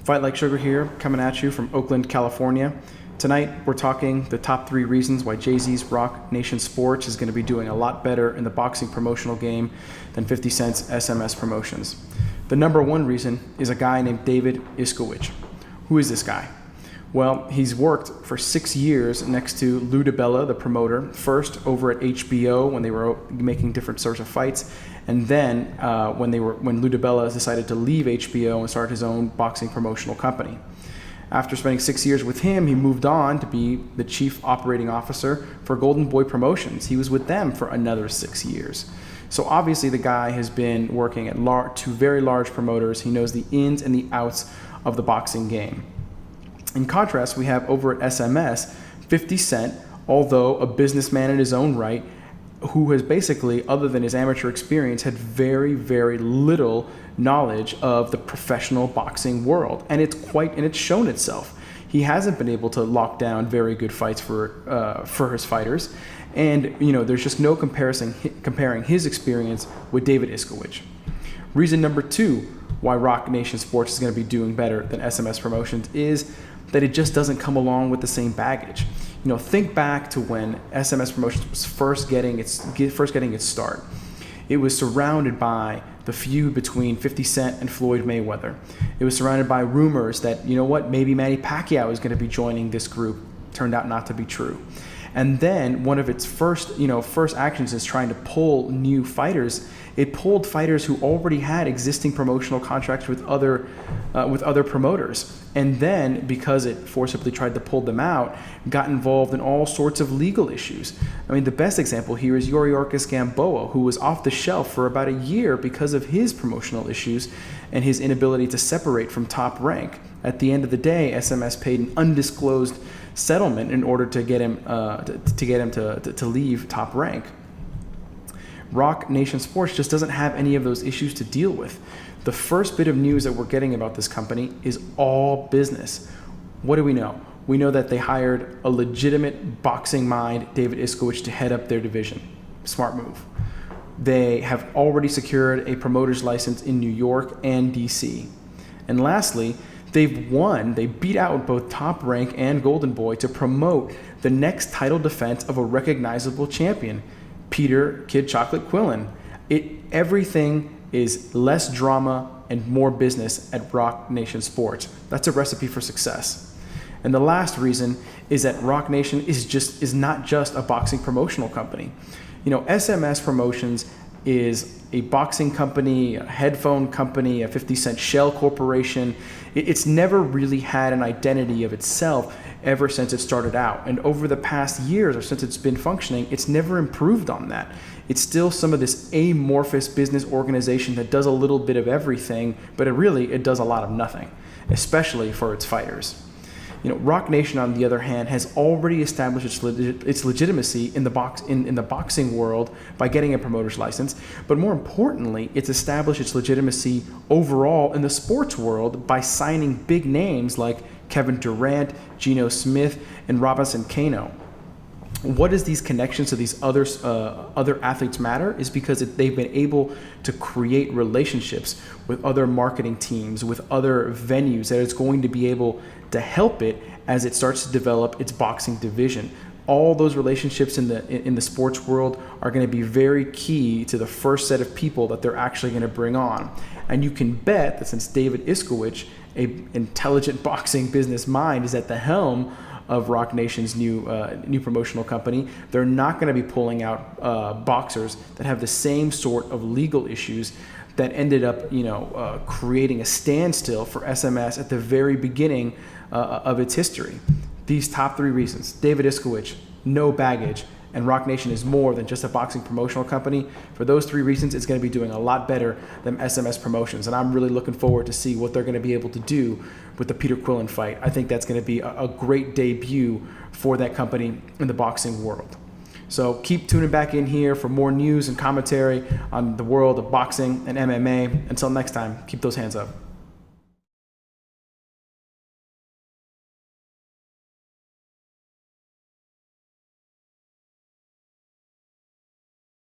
Fight Like Sugar here, coming at you from Oakland, California. Tonight, we're talking the top 3 reasons why Jay-Z's Rock Nation Sports is going to be doing a lot better in the boxing promotional game than 50 Cent's SMS promotions. The number 1 reason is a guy named David Iskowicz. Who is this guy? Well, he's worked for 6 years next to Lou DiBella, the promoter, first over at HBO when they were making different sorts of fights, and then when Lou DiBella decided to leave HBO and start his own boxing promotional company. After spending 6 years with him, he moved on to be the chief operating officer for Golden Boy Promotions. He was with them for another 6 years. So obviously the guy has been working at 2 very large promoters. He knows the ins and the outs of the boxing game. In contrast, we have over at SMS, 50 Cent, although a businessman in his own right, who has basically, other than his amateur experience, had very, very little knowledge of the professional boxing world. And it's shown itself. He hasn't been able to lock down very good fights for his fighters. And there's just no comparing his experience with David Iskowicz. Reason number 2 why Rock Nation Sports is going to be doing better than SMS Promotions is that it just doesn't come along with the same baggage. Think back to when SMS Promotions was first getting its start. It was surrounded by the feud between 50 Cent and Floyd Mayweather. It was surrounded by rumors that, maybe Manny Pacquiao is going to be joining this group. Turned out not to be true. And then one of its first actions is trying to pull new fighters. It pulled fighters who already had existing promotional contracts with other promoters. And then, because it forcibly tried to pull them out, got involved in all sorts of legal issues. I mean, the best example here is Yuriorkis Gamboa, who was off the shelf for about a year because of his promotional issues and his inability to separate from Top Rank. At the end of the day, SMS paid an undisclosed settlement in order to get him to leave Top Rank. Rock Nation Sports just doesn't have any of those issues to deal with. The first bit of news that we're getting about this company is all business. What do we know? We know that they hired a legitimate boxing mind, David Iskowicz, to head up their division. Smart move. They have already secured a promoter's license in New York and DC. And lastly, they beat out both Top Rank and Golden Boy to promote the next title defense of a recognizable champion, Peter Kid Chocolate Quillen. Everything is less drama and more business at Rock Nation Sports. That's a recipe for success. And the last reason is that Rock Nation is not just a boxing promotional company. SMS Promotions is a boxing company, a headphone company, a 50 Cent shell corporation. It's never really had an identity of itself ever since it started out. And over the past years, or since it's been functioning, it's never improved on that. It's still some of this amorphous business organization that does a little bit of everything, but it does a lot of nothing, especially for its fighters. Rock Nation, on the other hand, has already established its legitimacy in the boxing world by getting a promoter's license, but more importantly, it's established its legitimacy overall in the sports world by signing big names like Kevin Durant, Geno Smith, and Robinson Cano. What does these connections to these other athletes matter is because they've been able to create relationships with other marketing teams, with other venues that it's going to be able to help it as it starts to develop its boxing division. All those relationships in the sports world are going to be very key to the first set of people that they're actually going to bring on. And you can bet that since David Iskowicz, an intelligent boxing business mind, is at the helm of Rock Nation's new promotional company, they're not going to be pulling out boxers that have the same sort of legal issues that ended up creating a standstill for SMS at the very beginning of its history. These top 3 reasons: David Iskowicz, no baggage, and Rock Nation is more than just a boxing promotional company. For those 3 reasons, it's going to be doing a lot better than SMS Promotions, and I'm really looking forward to see what they're going to be able to do with the Peter Quillen fight. I think that's going to be a great debut for that company in the boxing world. So keep tuning back in here for more news and commentary on the world of boxing and MMA. Until next time, keep those hands up.